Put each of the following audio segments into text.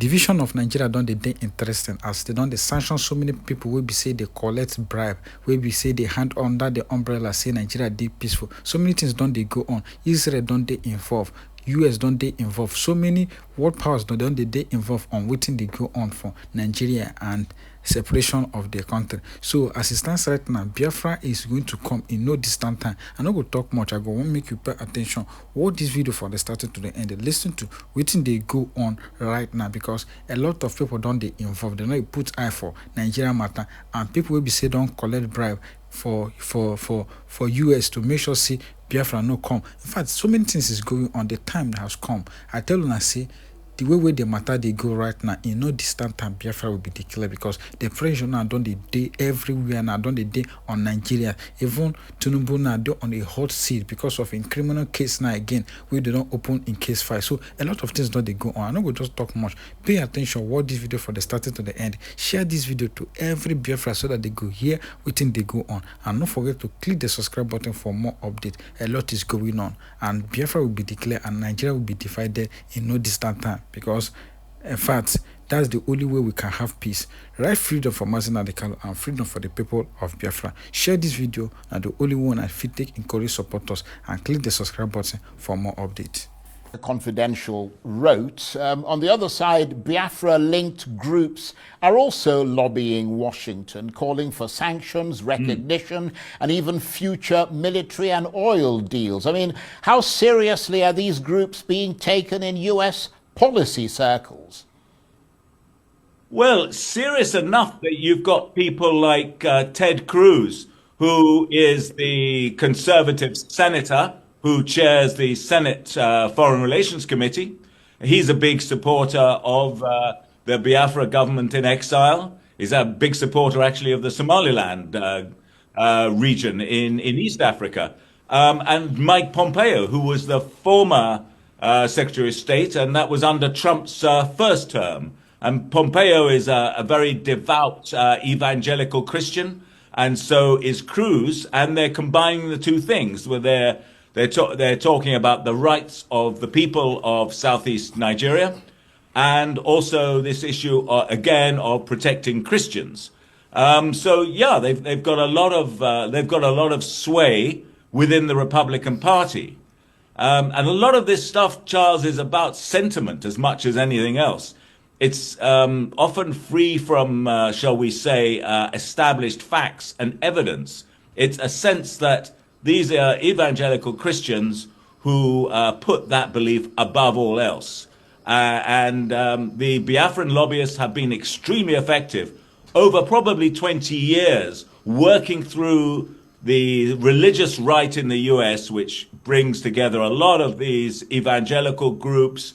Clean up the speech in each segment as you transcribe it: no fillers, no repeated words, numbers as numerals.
division of Nigeria don dey interesting as they don dey sanction so many people wey be say they collect bribe, wey be say they hand under the umbrella say Nigeria dey peaceful. So many things don dey go on. Israel don dey involved. US don dey involved. So many world powers don dey involved on wetin dey go on for Nigeria and separation of the country. So as it stands right now, Biafra is going to come in no distant time. I no go talk much. I go want make you pay attention. Watch this video from the start to the end. Listen to wetin dey go on right now, because a lot of people don dey involved. They no put eye for Nigeria matter, and people will be say don collect bribe for US to make sure say Biafra no come. In fact, so many things is going on. The time has come. I tell you, I say the way the matter they go right now, in no distant time Biafra will be declared, because the pressure now don dey day everywhere now, don dey day on Nigeria. Even Tinubu now dey on a hot seat because of a criminal case now again where they don't open in case file. So a lot of things don't they go on. I'm not going to just talk much. Pay attention, watch this video from the starting to the end. Share this video to every Biafra so that they go hear wetin they go on. And don't forget to click the subscribe button for more updates. A lot is going on, and Biafra will be declared and Nigeria will be divided in no distant time, because in fact that's the only way we can have peace. Right, freedom for Nnamdi Kanu and freedom for the people of Biafra. Share this video, and the only one I feel take encourage supporters, and click the subscribe button for more updates. Confidential wrote. On the other side, Biafra-linked groups are also lobbying Washington, calling for sanctions, recognition, and even future military and oil deals. I mean, how seriously are these groups being taken in US policy circles? Well, serious enough that you've got people like Ted Cruz, who is the conservative senator who chairs the Senate Foreign Relations Committee. He's a big supporter of the Biafra government in exile. He's a big supporter, actually, of the Somaliland region in East Africa. And Mike Pompeo, who was the former Secretary of State, and that was under Trump's first term. And Pompeo is a very devout evangelical Christian, and so is Cruz, and they're combining the two things, where they're talking about the rights of the people of Southeast Nigeria, and also this issue again of protecting Christians. So yeah, they've got a lot of sway within the Republican Party, and a lot of this stuff, Charles, is about sentiment as much as anything else. It's often free from, shall we say, established facts and evidence. It's a sense that these are evangelical Christians who put that belief above all else. And the Biafran lobbyists have been extremely effective over probably 20 years, working through the religious right in the US, which brings together a lot of these evangelical groups,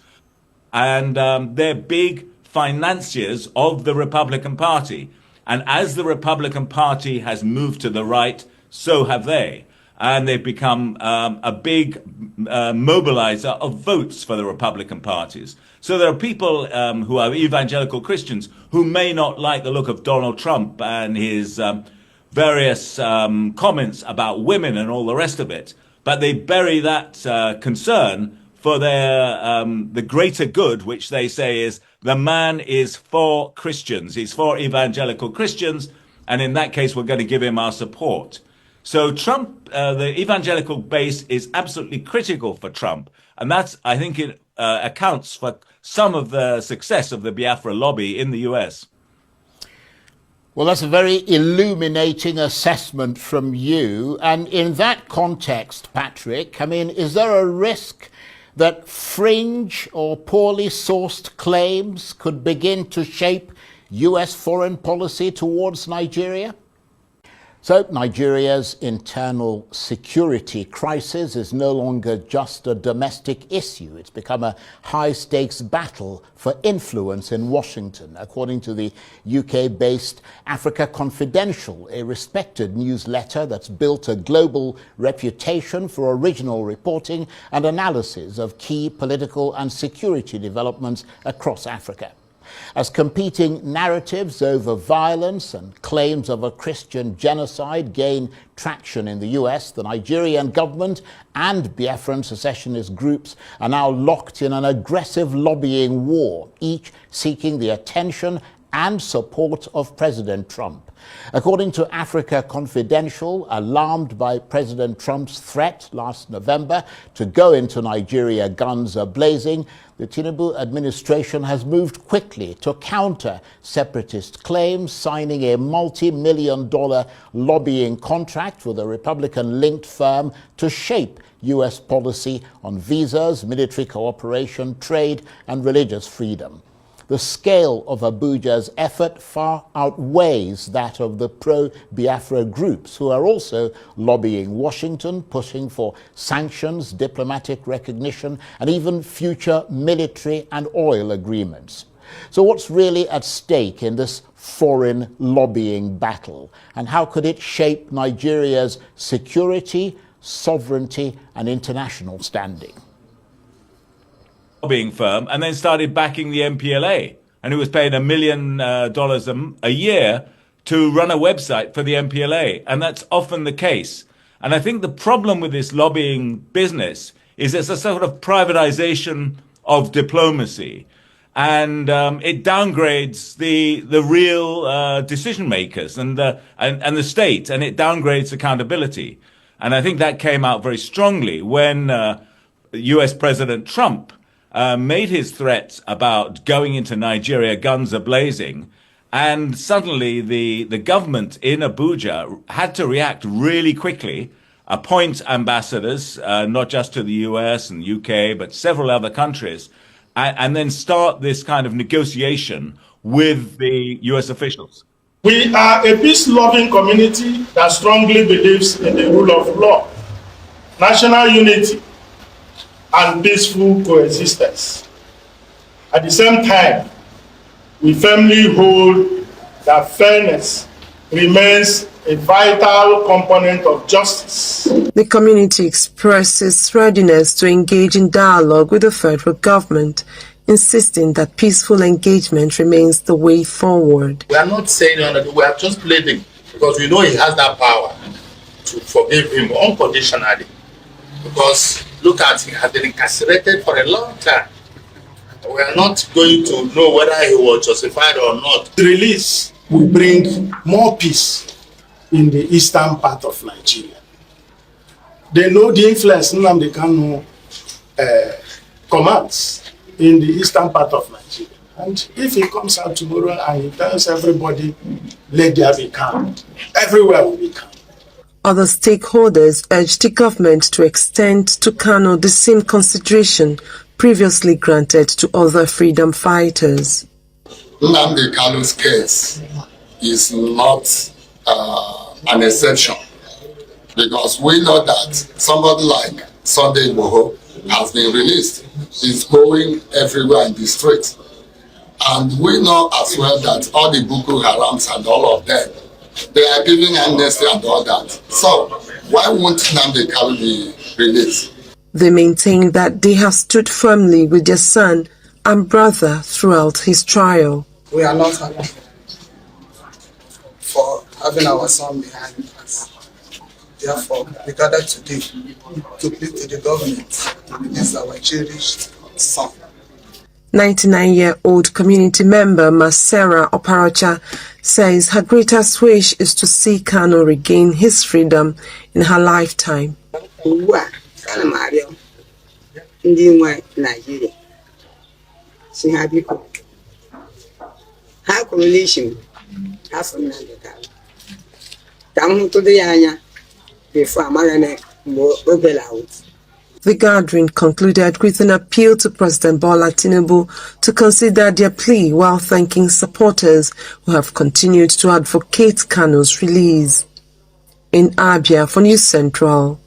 and they're big financiers of the Republican Party. And as the Republican Party has moved to the right, so have they. And they've become a big mobilizer of votes for the Republican parties. So there are people who are evangelical Christians who may not like the look of Donald Trump and his various comments about women and all the rest of it, but they bury that concern for their the greater good, which they say is the man is for Christians. He's for evangelical Christians, and in that case, we're going to give him our support. So Trump, the evangelical base is absolutely critical for Trump. And that's, I think, it accounts for some of the success of the Biafra lobby in the US. Well, that's a very illuminating assessment from you. And in that context, Patrick, I mean, is there a risk that fringe or poorly sourced claims could begin to shape US foreign policy towards Nigeria? So Nigeria's internal security crisis is no longer just a domestic issue. It's become a high-stakes battle for influence in Washington, according to the UK-based Africa Confidential, a respected newsletter that's built a global reputation for original reporting and analysis of key political and security developments across Africa. As competing narratives over violence and claims of a Christian genocide gain traction in the US, the Nigerian government and Biafran secessionist groups are now locked in an aggressive lobbying war, each seeking the attention and support of President Trump. According to Africa Confidential, alarmed by President Trump's threat last November to go into Nigeria guns a-blazing, the Tinubu administration has moved quickly to counter separatist claims, signing a multi-million-dollar lobbying contract with a Republican-linked firm to shape U.S. policy on visas, military cooperation, trade, and religious freedom. The scale of Abuja's effort far outweighs that of the pro-Biafra groups, who are also lobbying Washington, pushing for sanctions, diplomatic recognition, and even future military and oil agreements. So what's really at stake in this foreign lobbying battle? And how could it shape Nigeria's security, sovereignty, and international standing? Lobbying firm, and then started backing the MPLA, and who was paid $1 million a year to run a website for the MPLA, and that's often the case. And I think the problem with this lobbying business is it's a sort of privatization of diplomacy, and it downgrades the real decision makers and the state, and it downgrades accountability. And I think that came out very strongly when U.S. President Trump made his threats about going into Nigeria guns a-blazing, and suddenly the government in Abuja had to react really quickly, appoint ambassadors, not just to the US and UK, but several other countries, and then start this kind of negotiation with the US officials. We are a peace-loving community that strongly believes in the rule of law, national unity, and peaceful coexistence. At the same time, we firmly hold that fairness remains a vital component of justice. The community expresses readiness to engage in dialogue with the federal government, insisting that peaceful engagement remains the way forward. We are not saying that, we are just pleading because we know he has that power to forgive him unconditionally. Because look at him, he has been incarcerated for a long time. We are not going to know whether he was justified or not. The release will bring more peace in the eastern part of Nigeria. They know the influence Nnamdi Kanu commands in the eastern part of Nigeria. And if he comes out tomorrow and he tells everybody, let there be calm, everywhere will be calm. Other stakeholders urged the government to extend to Kanu the same consideration previously granted to other freedom fighters. Nnamdi Kanu's case is not an exception, because we know that somebody like Sunday Igboho has been released. He's going everywhere in the street. And we know as well that all the Boko Harams and all of them, they are giving amnesty and all that. So why won't Nnamdi Kanu be released? They maintain that they have stood firmly with their son and brother throughout his trial. We are not happy for having our son behind us. Therefore, we gathered today to plead to the government to release our cherished son. 99-year-old community member Masera Oparacha says her greatest wish is to see Kanu regain his freedom in her lifetime. The gathering concluded with an appeal to President Bola Tinubu to consider their plea while thanking supporters who have continued to advocate Kanu's release. In Abia for News Central.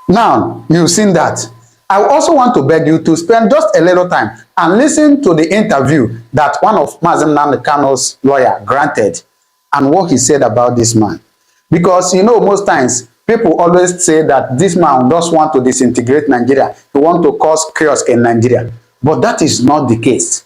Now, you've seen that. I also want to beg you to spend just a little time and listen to the interview that one of Mazen Nnamdi Kanu's lawyer granted and what he said about this man. Because, you know, most times, people always say that this man does want to disintegrate Nigeria. He wants to cause chaos in Nigeria. But that is not the case.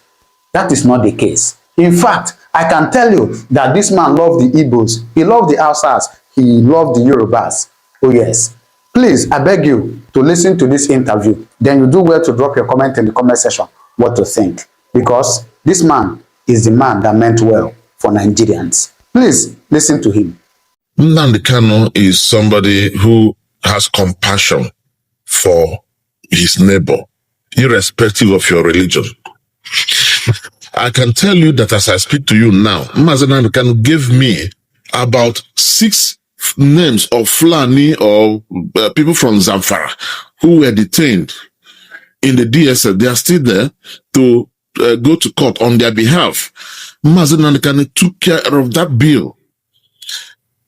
That is not the case. In fact, I can tell you that this man loved the Igbos, he loved the Hausas, he loved the Yorubas. Oh yes. Please, I beg you to listen to this interview. Then you do well to drop your comment in the comment section what to think. Because this man is the man that meant well for Nigerians. Please listen to him. Nnamdi Kanu is somebody who has compassion for his neighbor, irrespective of your religion. I can tell you that as I speak to you now, Nnamdi Kanu gave me about 6 names of Fulani or people from Zamfara who were detained in the DSS. They are still there to go to court on their behalf. Nnamdi Kanu took care of that bill.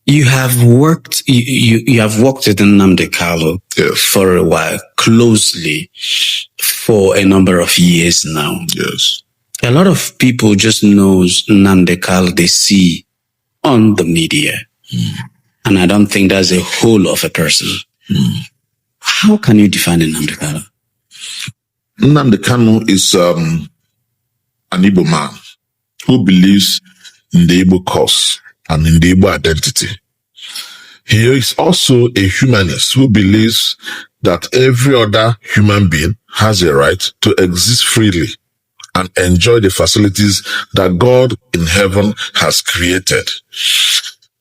You have worked. You have worked with Nnamdi Kanu for a while, closely, for a number of years now. Yes. A lot of people just knows Nnamdi Kanu they see on the media, and I don't think that's a whole of a person. How can you define Nnamdi Kanu? Nnamdi Kanu is an Igbo man who believes in the Igbo cause and in the Igbo identity. He is also a humanist who believes that every other human being has a right to exist freely and enjoy the facilities that God in heaven has created.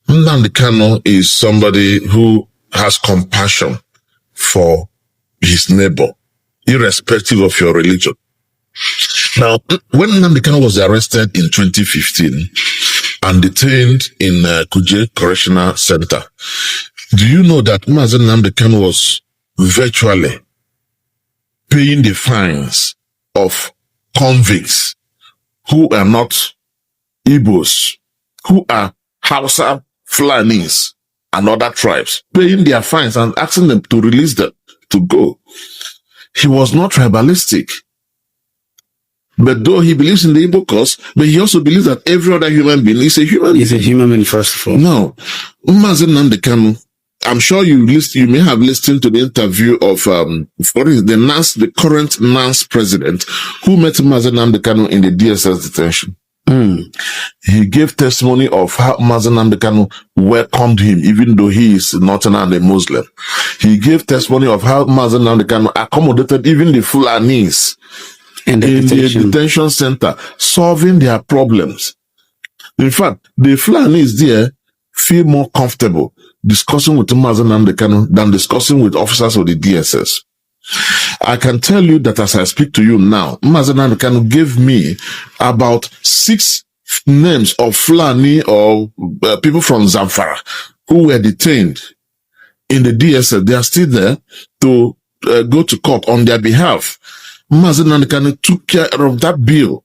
Nnamdi Kanu is somebody who has compassion for his neighbor, irrespective of your religion. Now, when Nnamdi Kanu was arrested in 2015 and detained in Kuje Correctional Center, do you know that Nnamdi Kanu was virtually paying the fines of convicts who are not Igbos, who are Hausa, Fulanis, and other tribes, paying their fines and asking them to release them to go? He was not tribalistic. But though he believes in the Igbo cause, but he also believes that every other human being is a human being. He's a human being, first of all. No. Nnamdi Kanu, I'm sure you may have listened to the interview of the current NANS president who met Nnamdi Kanu in the DSS detention. He gave testimony of how Nnamdi Kanu welcomed him, even though he is Northern and a Muslim. He gave testimony of how Nnamdi Kanu accommodated even the Fulanis in the detention center, solving their problems. In fact, the Fulanis there feel more comfortable discussing with Nnamdi Kanu than discussing with officers of the DSS. I can tell you that as I speak to you now, Nnamdi Kanu gave me about 6 names of Fulani or people from Zamfara who were detained in the DSS. They are still there to go to court on their behalf. Nnamdi Kanu took care of that bill.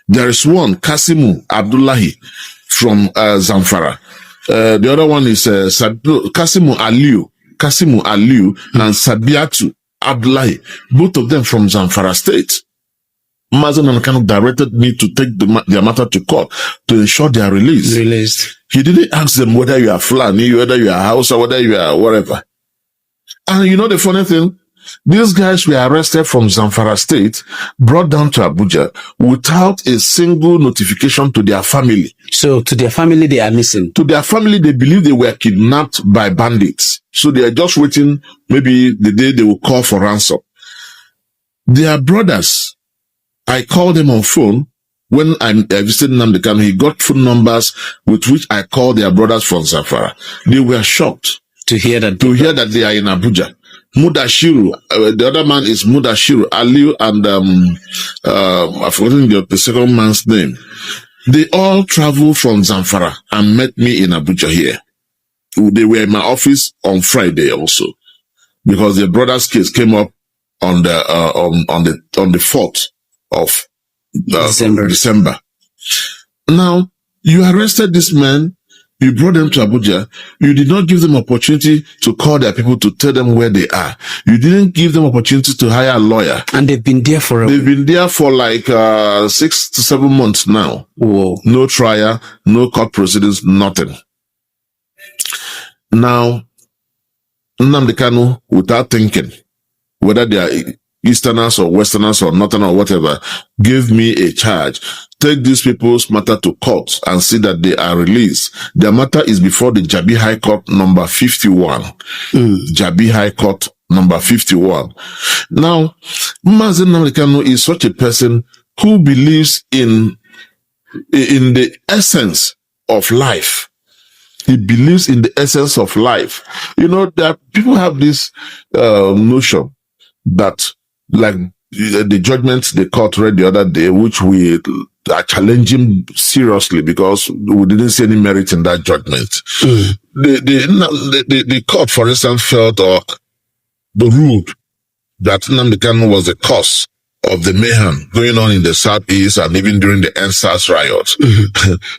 There is one, Kasimu Abdullahi from Zamfara. The other one is Kasimu Aliu and Sabiatu Abdullahi, both of them from Zamfara State. Nnamdi Kanu directed me to take their matter to court to ensure their released. He didn't ask them whether you are Fulani, whether you are Hausa, whether you are whatever. And you know the funny thing? These guys were arrested from Zamfara State, brought down to Abuja without a single notification to their family. So to their family, they are missing. To their family, they believe they were kidnapped by bandits. So they are just waiting maybe the day they will call for ransom. Their brothers, I called them on phone when I visited Nnamdi Kanu. He got phone numbers with which I called their brothers from Zamfara. They were shocked to hear that they are in Abuja. Mudashiru, the other man is Mudashiru, Aliu, and I've forgotten the second man's name. They all traveled from Zamfara and met me in Abuja here. They were in my office on Friday also, because their brother's case came up on the 4th of December. Now, you arrested this man. You brought them to Abuja. You did not give them opportunity to call their people to tell them where they are. You didn't give them opportunity to hire a lawyer. And they've been there for like 6 to 7 months now. Whoa. No trial, no court proceedings, nothing. Now, Nnamdi Kanu, without thinking whether they are Easterners or Westerners or Northern or whatever, give me a charge. Take these people's matter to court and see that they are released. Their matter is before the Jabi High Court number 51. Jabi High Court number 51. Now, Mazen Nnamdi Kanu is such a person who believes in the essence of life. He believes in the essence of life. You know, that people have this notion that, like the judgment the court read the other day, which we are challenging seriously because we didn't see any merit in that judgment. The court, for instance, felt or the ruled that Nnamdi Kanu was the cause of the mayhem going on in the southeast and even during the NSAS riots.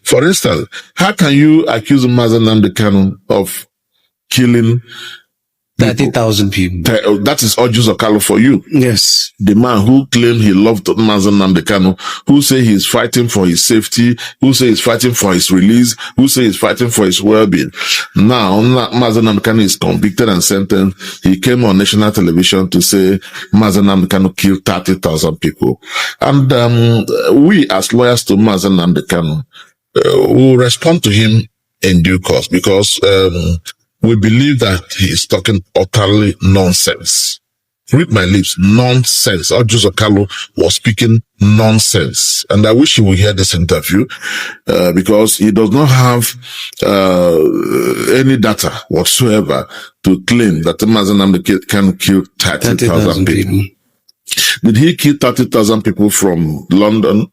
For instance, how can you accuse Mazen Nnamdi Kanu of killing 30,000 people? That is Ojus Okalo for you. Yes. The man who claimed he loved Mazen Nnamdi Kanu, who say he's fighting for his safety, who say he's fighting for his release, who say he's fighting for his well-being. Now, Mazen Nnamdi Kanu is convicted and sentenced. He came on national television to say Mazen Nnamdi Kanu killed 30,000 people. And we, as lawyers to Mazen Nnamdi Kanu, will respond to him in due course because we believe that he is talking utterly nonsense. Read my lips, nonsense. Ojus Okalo was speaking nonsense. And I wish he would hear this interview, because he does not have, any data whatsoever to claim that Mazen Nnamdi Kanu killed 30,000 people. Did he kill 30,000 people from London,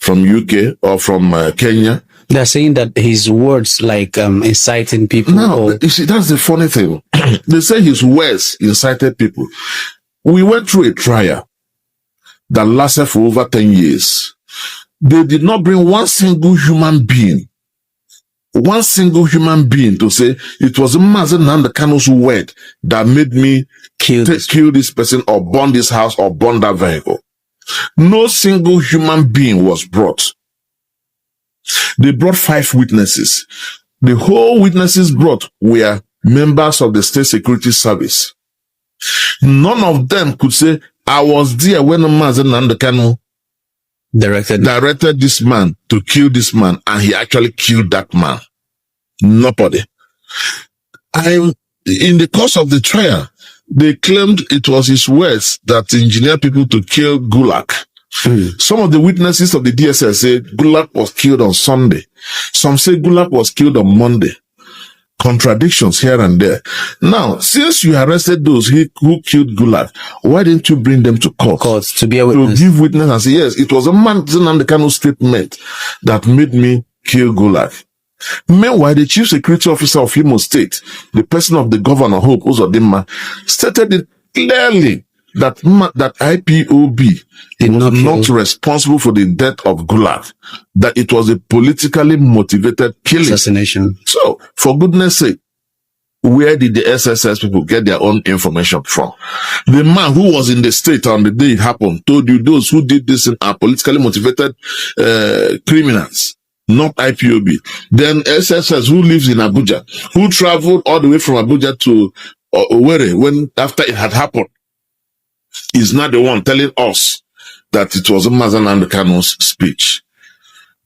from UK, or from Kenya? They're saying that his words like inciting people. No, you see, that's the funny thing. They say his words incited people. We went through a trial that lasted for over 10 years. They did not bring one single human being to say it was Mazen Nnamdi Kanu's word that made me kill this person or burn this house or burn that vehicle. No single human being was brought. They brought 5 witnesses. The whole witnesses brought were members of the State Security Service. None of them could say, I was there when Mazen Nnamdi Kanu directed this man to kill this man, and he actually killed that man. Nobody. In the course of the trial, they claimed it was his words that engineered people to kill Gulag. Some of the witnesses of the DSS said Gulag was killed on Sunday. Some say Gulag was killed on Monday. Contradictions here and there. Now, since you arrested those who killed Gulag, why didn't you bring them to court to be a witness? To give witness and say, yes, it was a Mazen Nnamdi Kanu statement that made me kill Gulag. Meanwhile, the chief security officer of Imo State, the person of the governor, Hope Uzodimma, stated it clearly that IPOB was not responsible for the death of Gulag, that it was a politically motivated killing. Assassination. So, for goodness sake, where did the SSS people get their own information from? The man who was in the state on the day it happened told you those who did this are politically motivated criminals, not IPOB. Then SSS, who lives in Abuja, who traveled all the way from Abuja to Owerri after it had happened, is not the one telling us that it was Mazen Nnamdi Kanu's speech.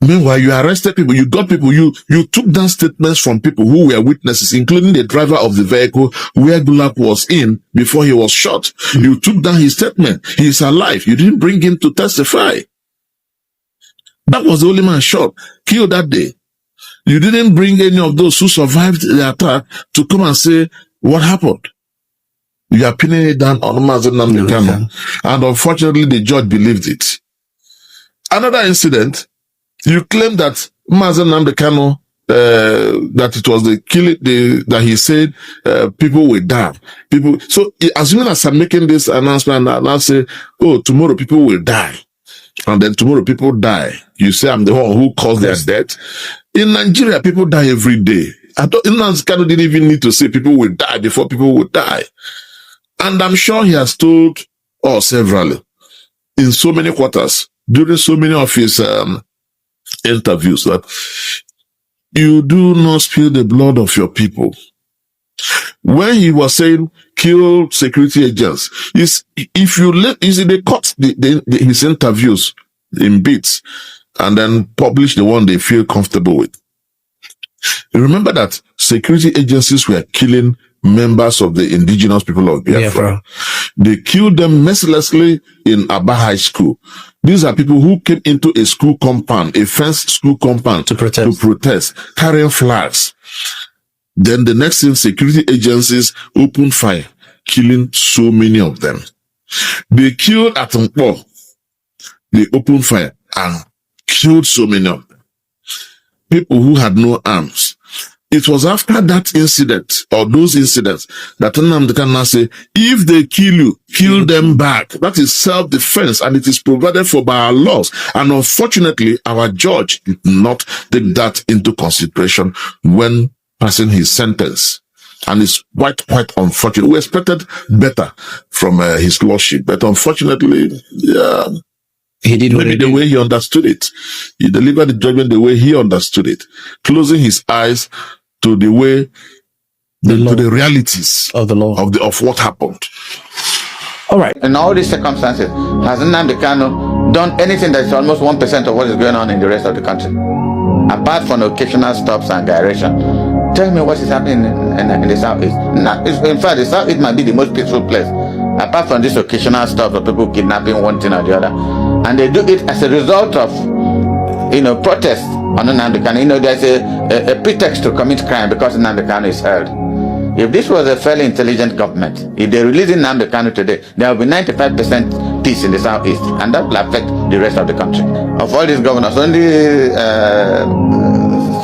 Meanwhile, you arrested people, you got people, you took down statements from people who were witnesses, including the driver of the vehicle where Gulag was in before he was shot. You took down his statement. He is alive. You didn't bring him to testify. That was the only man shot, killed that day. You didn't bring any of those who survived the attack to come and say what happened. You are pinning it down on Mazen Nnamdi Kanu. And unfortunately, the judge believed it. Another incident, you claim that Mazen Nnamdi Kanu, that it was the killing, that he said, people will die. So, as soon as I'm making this announcement, I'll say, oh, tomorrow people will die. And then tomorrow people die. You say I'm the one who caused their death. In Nigeria, people die every day. Nnamdi Kanu didn't even need to say people will die before people will die. And I'm sure he has told us severally in so many quarters, during so many of his interviews, that you do not spill the blood of your people. When he was saying kill security agents. If you see, they cut his interviews in bits and then publish the one they feel comfortable with. Remember that security agencies were killing members of the indigenous people of Biafra. They killed them mercilessly in Aba High School. These are people who came into a school compound, a fenced school compound, to protest, carrying flags. Then the next thing, security agencies opened fire, killing so many of them. They killed at Mpo. They opened fire and killed so many of them. People who had no arms. It was after that incident, or those incidents, that Nnamdi Kanu say, if they kill you, kill them back. That is self-defense, and it is provided for by our laws. And unfortunately, our judge did not take that into consideration when passing his sentence. And it's quite unfortunate. We expected better from his lordship, but unfortunately, yeah, he did maybe the way he understood it. He delivered the judgment the way he understood it, closing his eyes to the way, to the realities of the law, of what happened. All right. In all these circumstances, has Nnamdi Kanu done anything that's almost 1% of what is going on in the rest of the country? Apart from occasional stops and gyration. Tell me what is happening in the Southeast. In fact, the Southeast might be the most peaceful place. Apart from this occasional stops of people kidnapping one thing or the other. And they do it as a result of, protests on Nnamdi Kanu. There's a pretext to commit crime because Nnamdi Kanu is held. If this was a fairly intelligent government, if they release Nnamdi Kanu today, there will be 95% peace in the Southeast, and that will affect the rest of the country. Of all these governors, only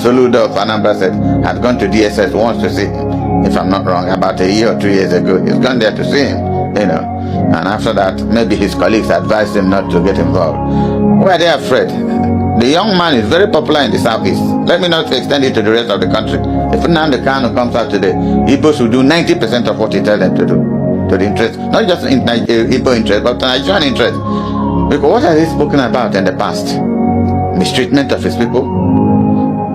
Soludo of Anambra said had gone to DSS once to see him, if I'm not wrong, about a year or 2 years ago. He's gone there to see him, and after that, maybe his colleagues advised him not to get involved. Why are they afraid? The young man is very popular in the Southeast. Let me not extend it to the rest of the country. If Nnamdi Kanu comes out today, Igbos will do 90% of what he tells them to do, to the interest, not just in Igbo interest, but Nigerian interest. Because what has he spoken about in the past? Mistreatment of his people.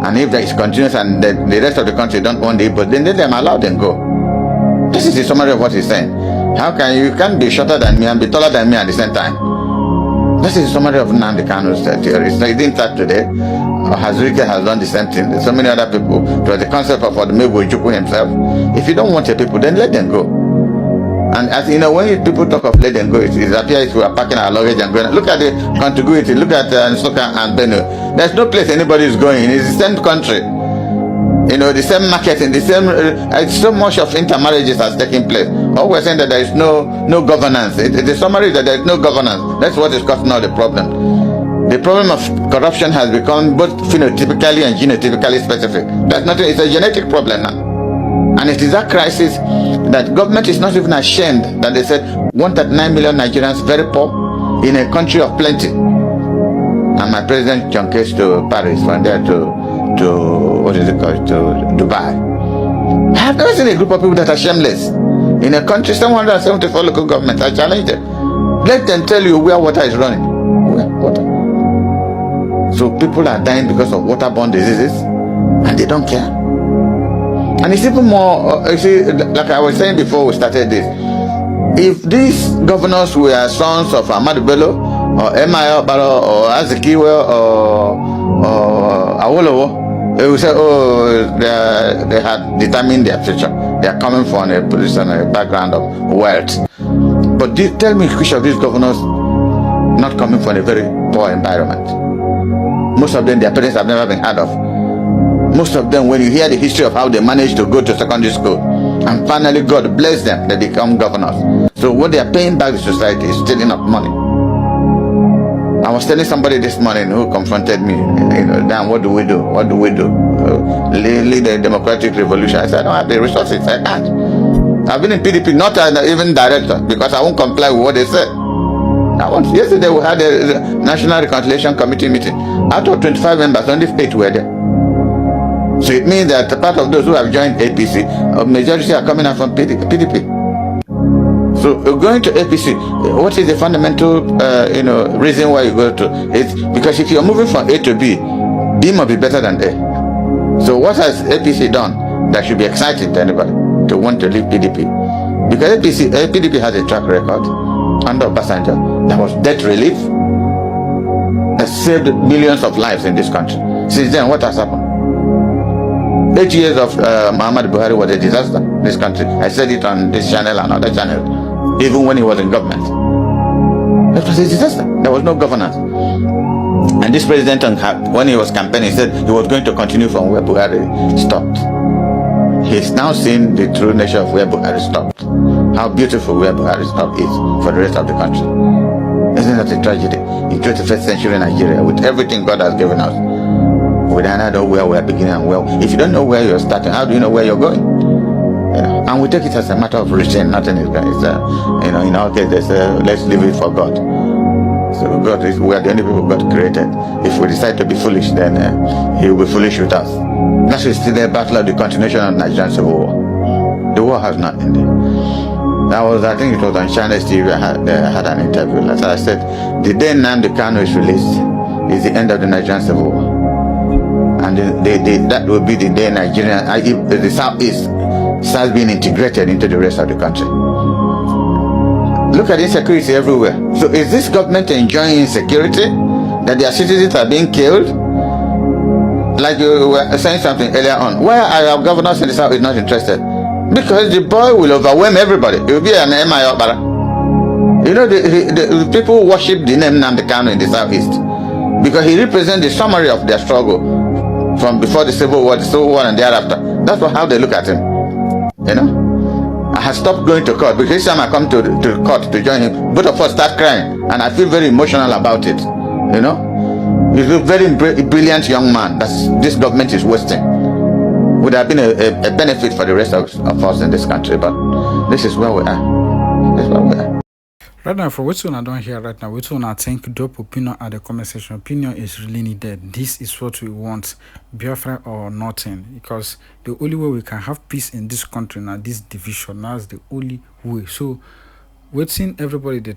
And if that is continuous and the rest of the country don't want the Igbos, then let them allow them go. This is the summary of what he's saying. How can you can't be shorter than me and be taller than me at the same time? This is the summary of Nnamdi Kanu's theory. So he didn't start today. Hazurike has done the same thing. There's so many other people. It was the concept of Odumegwu Ojukwu himself. If you don't want your people, then let them go. And as you know, when people talk of let them go, it appears we are packing our luggage and going. Look at the contiguity. Look at Nsukka and Benue. There's no place anybody is going. It's the same country. The same marketing, the same. So much of intermarriages has taken place. All we're saying that there is no governance. The summary is that there is no governance. That's what is causing all the problem. The problem of corruption has become both phenotypically and genotypically specific. That's nothing. It's a genetic problem now. And it is that crisis that government is not even ashamed that they said 139 million Nigerians very poor in a country of plenty. And my president John Case to Paris, from there to what is it called, to Dubai. I have never seen a group of people that are shameless. In a country, 774 local governments, I challenge them. Let them tell you where water is running. Where water? So people are dying because of waterborne diseases, and they don't care. And it's even more, you see, like I was saying before we started this, if these governors were sons of Ahmadu Bello, or M.I. Obaro, or Azikiwe, or Awolowo, they will say, they had determined their future. They are coming from a position, a background of wealth. But tell me which of these governors not coming from a very poor environment? Most of them, their parents have never been heard of. Most of them, when you hear the history of how they managed to go to secondary school, and finally God bless them, they become governors. So what they are paying back to society is stealing up money. I was telling somebody this morning who confronted me, Dan, what do we do? What do we do? Lead a democratic revolution. I said, I don't have the resources. I can't. I've been in PDP, not even director, because I won't comply with what they said. Yesterday we had a National Reconciliation Committee meeting. Out of 25 members, only 8 were there. So it means that part of those who have joined APC, a majority are coming out from PDP. So going to APC, what is the fundamental, reason why you go to? It's because if you're moving from A to B, B must be better than A. So what has APC done that should be exciting to anybody to want to leave PDP? Because PDP has a track record under Obasanjo. There was debt relief that saved millions of lives in this country. Since then, what has happened? 8 years of Muhammad Buhari was a disaster in this country. I said it on this channel and other channels, even when he was in government. It was a disaster. There was no governance. And this president, when he was campaigning, he said he was going to continue from where Buhari stopped. He's now seen the true nature of where Buhari stopped. How beautiful where Buhari stopped is for the rest of the country. Isn't that a tragedy? In 21st century Nigeria, with everything God has given us, we don't know where we're beginning and where. If you don't know where you're starting, how do you know where you're going? You know, and we take it as a matter of routine. Nothing is going. You know, in our case, let's leave it for God. So God is, we are the only people God created. If we decide to be foolish, then He will be foolish with us. That is still the battle of the continuation of Nigerian civil war. The war has not ended. I think it was on China's TV. I had an interview. As I said, the day Nnamdi Kanu is released is the end of the Nigerian civil war. And that will be the day Nigeria, the Southeast, starts being integrated into the rest of the country. Look at insecurity everywhere. So is this government enjoying insecurity? That their citizens are being killed? Like you were saying something earlier on. Why are our governors in the South not interested? Because the boy will overwhelm everybody. It will be an MI Okpara. You know, the people worship the name Nnamdi Kanu in the Southeast because he represents the summary of their struggle from before the Civil War and thereafter. That's how they look at him. You know? I have stopped going to court because each time I come to court to join him, both of us start crying, and I feel very emotional about it. You know? He's a very brilliant young man that this government is wasting. Would have been a benefit for the rest of us in this country, but this is where we are. This is where we are. Right now, for what I don't hear right now, what I think, drop opinion at the comment section. Opinion is really needed. This is what we want, Biafra or nothing, because the only way we can have peace in this country now, this division, now is the only way. So, waiting everybody they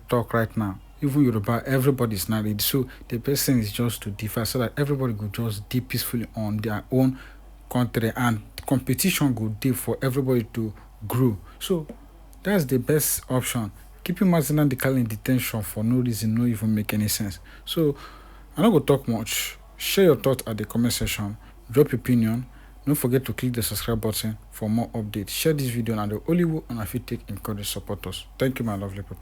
talk right now. Even Yoruba, everybody is not ready. So the best thing is just to differ so that everybody could just be peacefully on their own country and competition good day for everybody to grow. So that's the best option. Keeping Nnamdi Kanu in detention for no reason, no even make any sense. So I'm not going to talk much. Share your thoughts at the comment section. Drop your opinion. Don't forget to click the subscribe button for more updates. Share this video and the only way on our feed take encourage support us. Thank you, my lovely people.